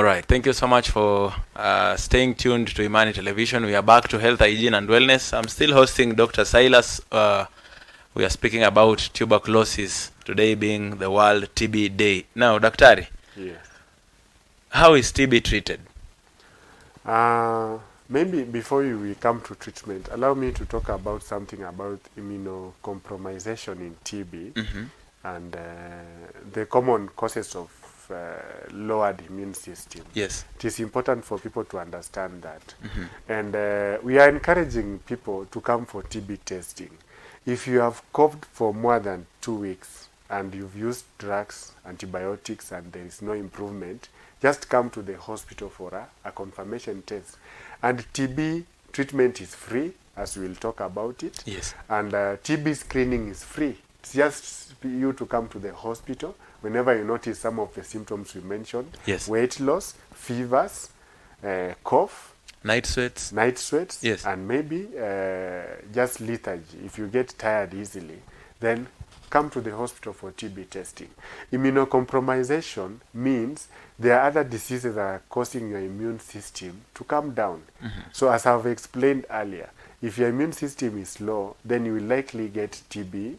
right. Thank you so much for staying tuned to Imani Television. We are back to health, hygiene, and wellness. I'm still hosting Dr. Silas. We are speaking about tuberculosis, today being the World TB Day. Now, Daktari. Yes. How is TB treated? Maybe before we come to treatment, allow me to talk about something about immunocompromisation in TB and the common causes of lowered immune system. Yes. It is important for people to understand that. And we are encouraging people to come for TB testing. If you have coughed for more than 2 weeks and you've used drugs, antibiotics, and there is no improvement, just come to the hospital for a confirmation test. And TB treatment is free, as we'll talk about it. Yes. And TB screening is free. It's just you to come to the hospital whenever you notice some of the symptoms we mentioned. Yes. Weight loss, fevers, cough, night sweats, yes, and maybe just lethargy. If you get tired easily, then come to the hospital for TB testing. Immunocompromisation means there are other diseases that are causing your immune system to come down. So as I've explained earlier, if your immune system is low, then you will likely get TB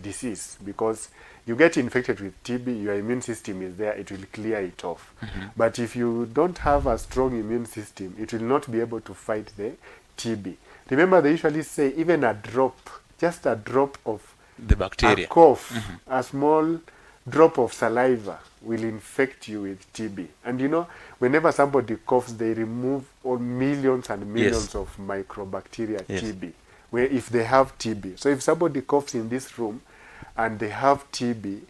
disease, because you get infected with TB, your immune system is there, it will clear it off. But if you don't have a strong immune system, it will not be able to fight the TB. Remember, they usually say even a drop, just a drop of the bacteria, a cough, a small drop of saliva will infect you with TB. And you know, whenever somebody coughs, they remove all millions and millions of microbacteria TB, where if they have TB. So if somebody coughs in this room and they have TB,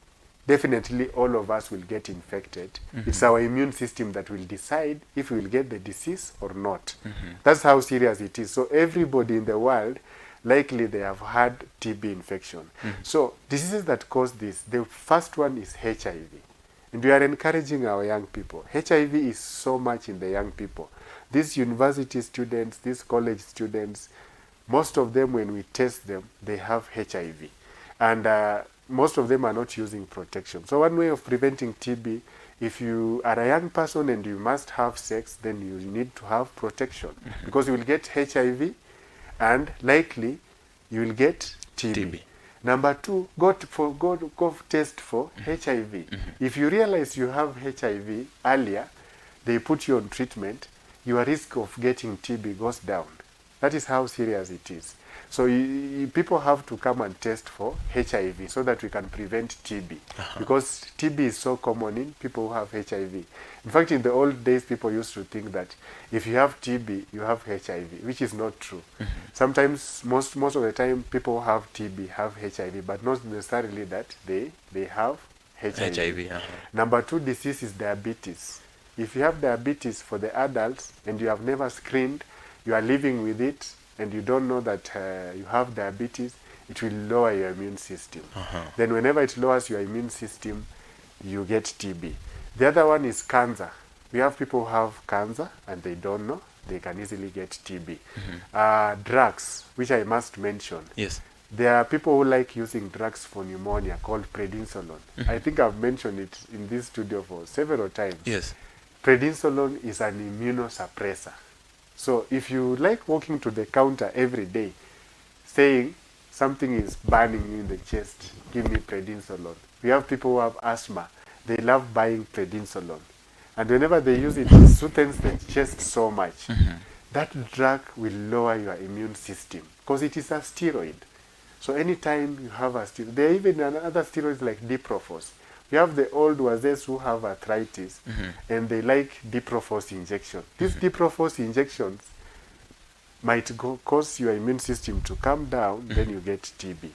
definitely all of us will get infected. It's our immune system that will decide if we will get the disease or not. That's how serious it is. So everybody in the world, likely they have had TB infection. So diseases that cause this, the first one is HIV. And we are encouraging our young people. HIV is so much in the young people. These university students, these college students, most of them, when we test them, they have HIV. And most of them are not using protection. So one way of preventing TB, if you are a young person and you must have sex, then you need to have protection, because you will get HIV and likely you will get TB. Number two, go test for HIV. If you realize you have HIV earlier, they put you on treatment, your risk of getting TB goes down. That is how serious it is. So people have to come and test for HIV so that we can prevent TB. Because TB is so common in people who have HIV. In fact, in the old days, people used to think that if you have TB, you have HIV, which is not true. Sometimes, most of the time, people who have TB have HIV, but not necessarily that they have HIV. Number two disease is diabetes. If you have diabetes for the adults and you have never screened, you are living with it, and you don't know that you have diabetes, it will lower your immune system. Then whenever it lowers your immune system, you get TB. The other one is cancer. We have people who have cancer and they don't know, they can easily get TB. Drugs, which I must mention. Yes. There are people who like using drugs for pneumonia called prednisolone. I think I've mentioned it in this studio for several times. Yes. Prednisolone is an immunosuppressor. So if you like walking to the counter every day saying something is burning you in the chest, give me prednisolone. We have people who have asthma. They love buying prednisolone. And whenever they use it, it soothes the chest so much. That drug will lower your immune system because it is a steroid. So anytime you have a steroid, there are even other steroids like Diprofos. We have the old wazes who have arthritis and they like Diprofos injection. These Diprofos injections might cause your immune system to come down, then you get TB.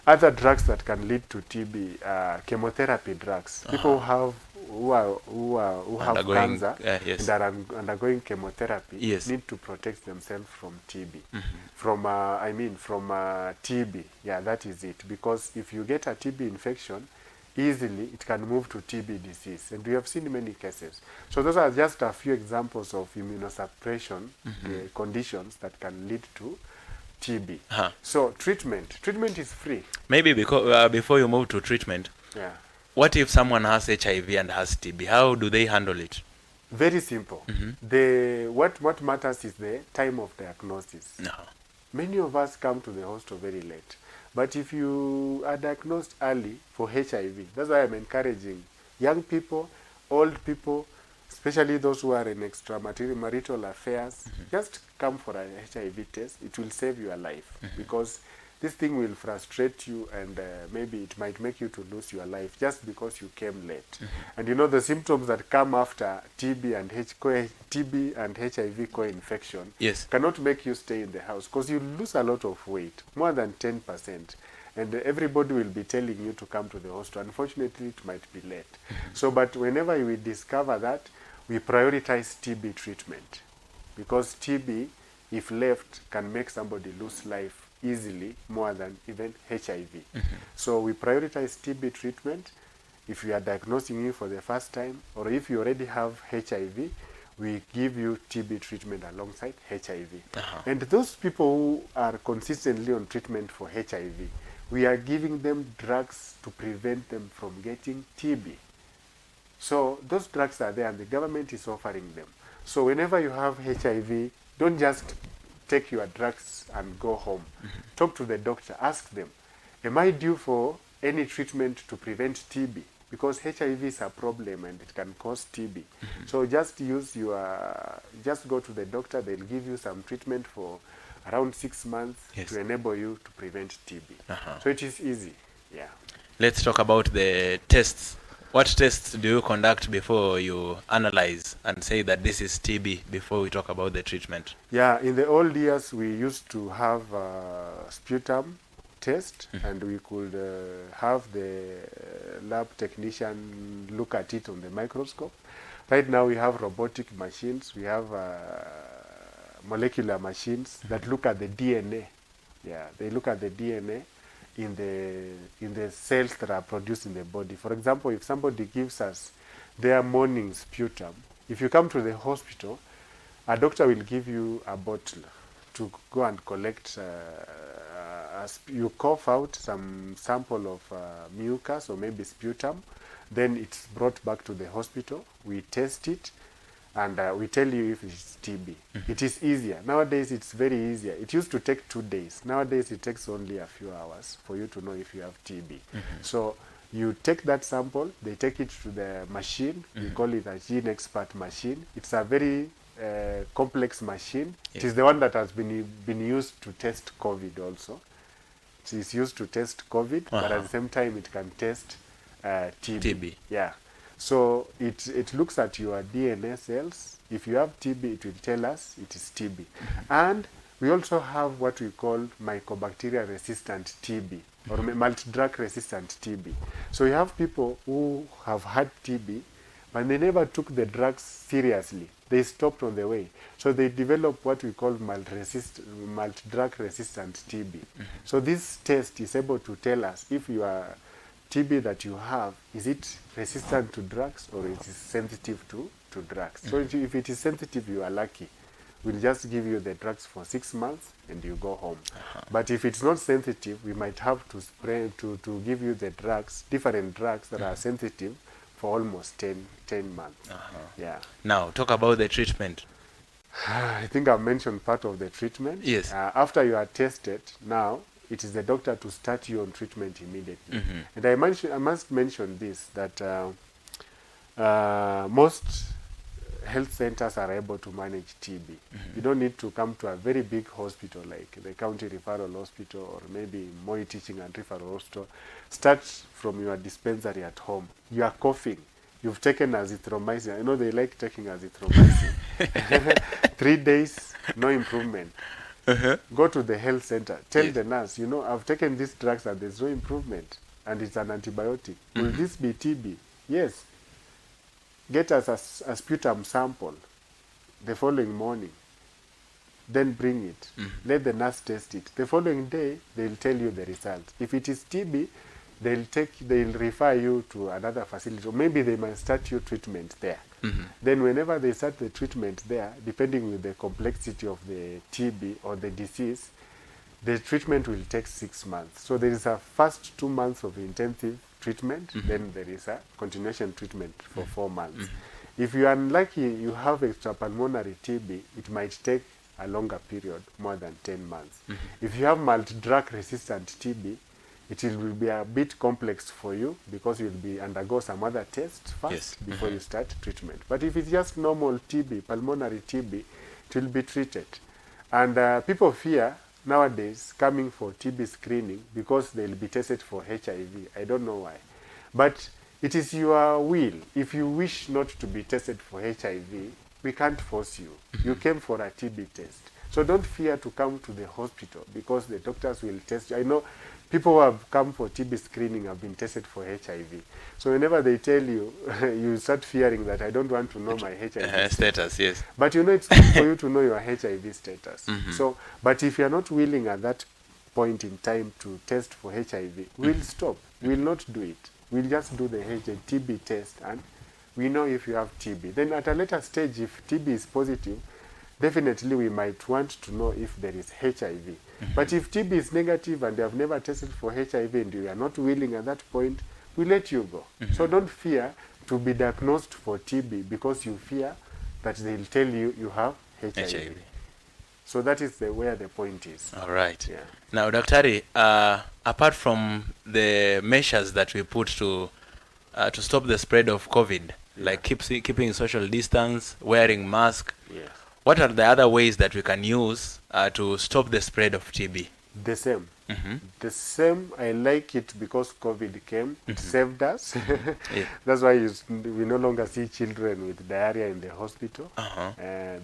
Other drugs that can lead to TB are chemotherapy drugs. People who have cancer and are undergoing chemotherapy need to protect themselves from TB. From TB. Yeah, that is it. Because if you get a TB infection, easily it can move to TB disease, and we have seen many cases. So those are just a few examples of immunosuppression conditions that can lead to TB. So treatment is free. Maybe because before you move to treatment, what if someone has HIV and has TB? How do they handle it? Very simple. What matters is the time of diagnosis. No. Many of us come to the hospital very late. But if you are diagnosed early for HIV, that's why I'm encouraging young people, old people, especially those who are in extramarital affairs, just come for an HIV test. It will save your life because this thing will frustrate you, and maybe it might make you to lose your life just because you came late. And you know the symptoms that come after TB and HIV co-infection Yes. cannot make you stay in the house because you lose a lot of weight, more than 10%. And everybody will be telling you to come to the hospital. Unfortunately, it might be late. So, but whenever we discover that, we prioritize TB treatment because TB, if left, can make somebody lose life easily more than even HIV. So we prioritize TB treatment. If we are diagnosing you for the first time, or if you already have HIV, we give you TB treatment alongside HIV. And those people who are consistently on treatment for HIV, we are giving them drugs to prevent them from getting TB. So those drugs are there and the government is offering them. So whenever you have HIV, don't just take your drugs and go home. Talk to the doctor, ask them, am I due for any treatment to prevent TB? Because HIV is a problem and it can cause TB. So just go to the doctor, they'll give you some treatment for around 6 months to enable you to prevent TB. So it is easy. Yeah. Let's talk about the tests. What tests do you conduct before you analyze and say that this is TB before we talk about the treatment? Yeah, in the old years, we used to have a sputum test, and we could have the lab technician look at it on the microscope. Right now, we have robotic machines. We have molecular machines that look at the DNA. Yeah, they look at the DNA in the cells that are produced in the body. For example, if somebody gives us their morning sputum, if you come to the hospital, a doctor will give you a bottle to go and collect. You cough out some sample of mucus or maybe sputum, then it's brought back to the hospital. We test it, and we tell you if it's TB. It is easier. Nowadays, it's very easier. It used to take 2 days. Nowadays, it takes only a few hours for you to know if you have TB. So you take that sample, they take it to the machine. We call it a gene expert machine. It's a very complex machine. It is the one that has been used to test COVID also. It is used to test COVID, but at the same time, it can test TB. Yeah. So it looks at your DNA cells. If you have TB, it will tell us it is TB. And we also have what we call mycobacteria resistant TB or multi-drug resistant TB. So you have people who have had TB, but they never took the drugs seriously. They stopped on the way. So they develop what we call multi-drug resistant TB. So this test is able to tell us if you are TB that you have, is it resistant to drugs or is it sensitive to drugs? So if it is sensitive, you are lucky. We'll just give you the drugs for 6 months and you go home. But if it's not sensitive, we might have to spray to give you the drugs, different drugs that are sensitive for almost 10 months. Yeah. Now, talk about the treatment. I think I've mentioned part of the treatment. Yes. After you are tested, now it is the doctor to start you on treatment immediately. And I must mention this, that most health centers are able to manage TB. You don't need to come to a very big hospital like the county referral hospital or maybe Moi Teaching and Referral Hospital. Start from your dispensary at home. You are coughing. You've taken azithromycin. I know they like taking azithromycin. 3 days, no improvement. Go to the health center. Tell the nurse, I've taken these drugs and there's no improvement. And it's an antibiotic. Will this be TB? Yes. Get us a sputum sample the following morning. Then bring it. Let the nurse test it. The following day, they'll tell you the result. If it is TB, they'll refer you to another facility. Or maybe they might start your treatment there. Then whenever they start the treatment there, depending with the complexity of the TB or the disease, the treatment will take 6 months. So there is a first 2 months of intensive treatment, then there is a continuation treatment for 4 months. If you are unlucky, you have extrapulmonary TB, it might take a longer period, more than 10 months. If you have multi-drug resistant TB, it will be a bit complex for you because you'll be undergo some other tests first before you start treatment. But if it's just normal TB, pulmonary TB, it will be treated. And people fear nowadays coming for TB screening because they'll be tested for HIV. I don't know why. But it is your will. If you wish not to be tested for HIV, we can't force you. You came for a TB test. So don't fear to come to the hospital because the doctors will test you. I know people who have come for TB screening have been tested for HIV. So whenever they tell you, you start fearing that I don't want to know my HIV status. Yes. But you know, it's good for you to know your HIV status. So, but if you're not willing at that point in time to test for HIV, we'll stop. We'll not do it. We'll just do the TB test and we know if you have TB. Then at a later stage, if TB is positive, definitely we might want to know if there is HIV. But if TB is negative and they have never tested for HIV and you are not willing at that point, we let you go. So don't fear to be diagnosed for TB because you fear that they'll tell you you have HIV. So that is where the point is. All right. Yeah. Now, Daktari, apart from the measures that we put to stop the spread of COVID, like keeping social distance, wearing mask, what are the other ways that we can use to stop the spread of TB? The same. The same. I like it because COVID came. It saved us. That's why we no longer see children with diarrhea in the hospital.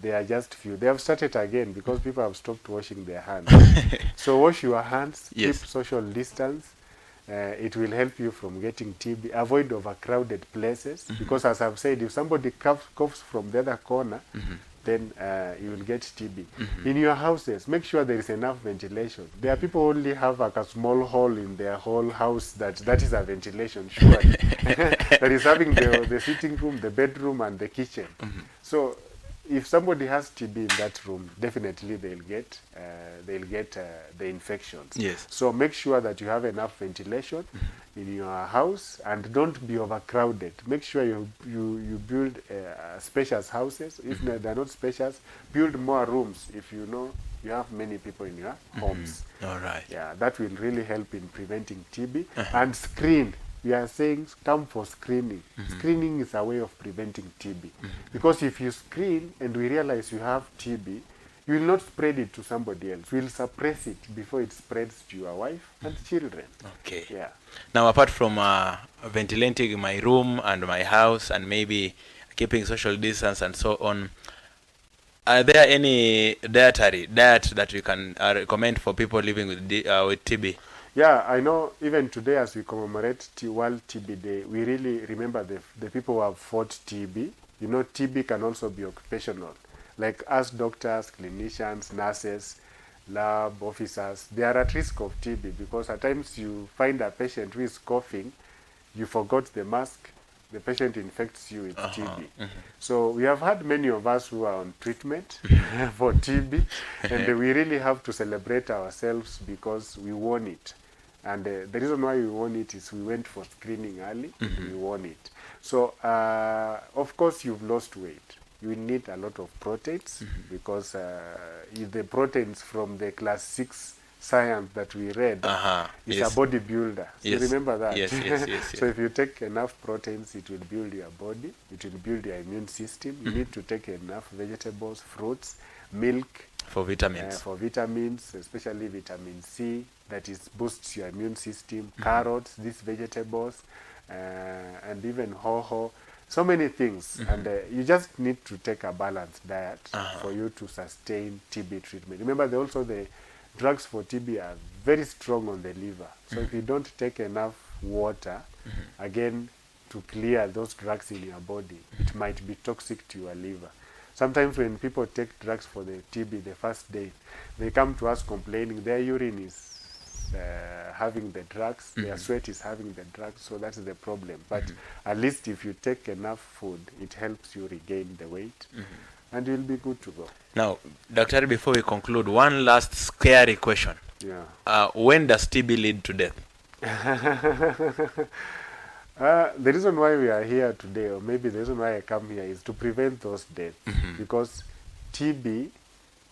They are just few. They have started again because people have stopped washing their hands. So wash your hands, keep social distance. It will help you from getting TB. Avoid overcrowded places because, as I've said, if somebody coughs from the other corner, then you will get TB. In your houses, make sure there is enough ventilation. There are people who only have like a small hole in their whole house that is a ventilation, surely. That is having the sitting room, the bedroom, and the kitchen. So if somebody has TB in that room, definitely they'll get the infections. So make sure that you have enough ventilation in your house and don't be overcrowded. Make sure you build spacious houses. If they're not spacious, build more rooms if you know you have many people in your homes. All right. Yeah, that will really help in preventing TB. And screen. We are saying come for screening. Screening is a way of preventing TB. Because if you screen and we realize you have TB, you will not spread it to somebody else. We will suppress it before it spreads to your wife and children. Okay. Yeah. Now, apart from ventilating my room and my house and maybe keeping social distance and so on, are there any diet that you can recommend for people living with TB? Yeah, I know even today as we commemorate World TB Day, we really remember the people who have fought TB. You know, TB can also be occupational. Like us doctors, clinicians, nurses, lab officers, they are at risk of TB because at times you find a patient who is coughing, you forgot the mask, the patient infects you with TB. So we have had many of us who are on treatment for TB, and we really have to celebrate ourselves because we won it. And the reason why we won it is we went for screening early, we won it. So, of course, you've lost weight. You will need a lot of proteins because the proteins from the class 6 science that we read is a bodybuilder. So you remember that? Yes. So if you take enough proteins, it will build your body. It will build your immune system. You need to take enough vegetables, fruits, milk. For vitamins. For vitamins, especially vitamin C, that is boosts your immune system. Carrots, these vegetables, and even hoho. So many things. And you just need to take a balanced diet for you to sustain TB treatment. Remember, the drugs for TB are very strong on the liver. So if you don't take enough water, again, to clear those drugs in your body, it might be toxic to your liver. Sometimes when people take drugs for the TB the first day, they come to us complaining their urine is having the drugs, their sweat is having the drugs, so that's the problem. But at least if you take enough food, it helps you regain the weight, and you'll be good to go. Now, Doctor, before we conclude, one last scary question. Yeah. When does TB lead to death? The reason why we are here today, or maybe the reason why I come here, is to prevent those deaths. Because TB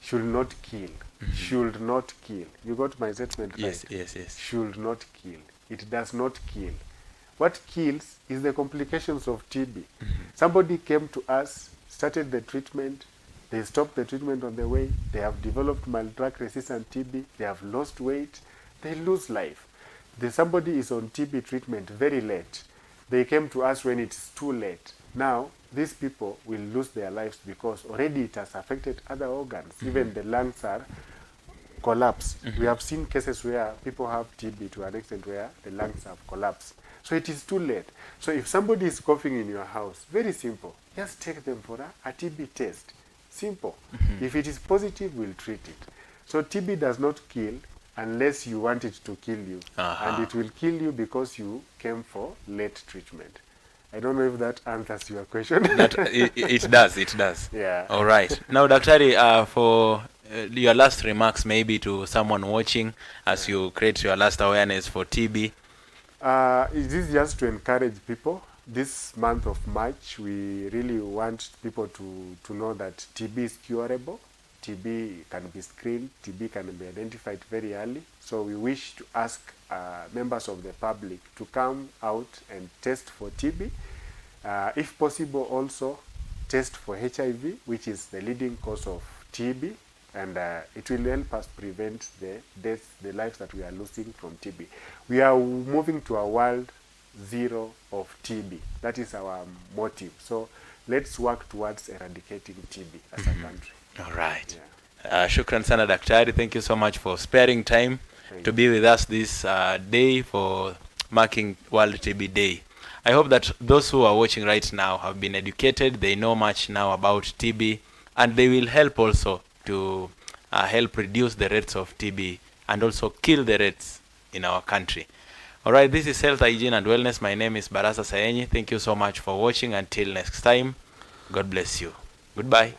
should not kill. Should not kill. You got my statement right? Yes. Should not kill. It does not kill. What kills is the complications of TB. Somebody came to us, started the treatment, they stopped the treatment on the way, they have developed drug resistant TB, they have lost weight, they lose life. Somebody is on TB treatment very late. They came to us when it's too late. Now, these people will lose their lives because already it has affected other organs. Even the lungs are collapsed. We have seen cases where people have TB to an extent where the lungs have collapsed. So it is too late. So if somebody is coughing in your house, very simple. Just take them for a TB test. Simple. If it is positive, we'll treat it. So TB does not kill unless you want it to kill you. And it will kill you because you came for late treatment. I don't know if that answers your question. It does. Yeah. All right. Now, Daktari, for your last remarks maybe to someone watching as you create your last awareness for TB. It is just to encourage people. This month of March, we really want people to know that TB is curable. TB can be screened. TB can be identified very early. So we wish to ask members of the public to come out and test for TB. If possible, also test for HIV, which is the leading cause of TB. And it will help us prevent the deaths, the lives that we are losing from TB. We are moving to a world zero of TB. That is our motive. So let's work towards eradicating TB as a country. All right. Yeah. Shukran sana Daktari. Thank you so much for sparing time to be with us this day for marking World TB Day. I hope that those who are watching right now have been educated. They know much now about TB, and they will help also to help reduce the rates of TB and also kill the rates in our country. All right, this is Health, Hygiene and Wellness. My name is Barasa Saenyi. Thank you so much for watching. Until next time, God bless you. Goodbye.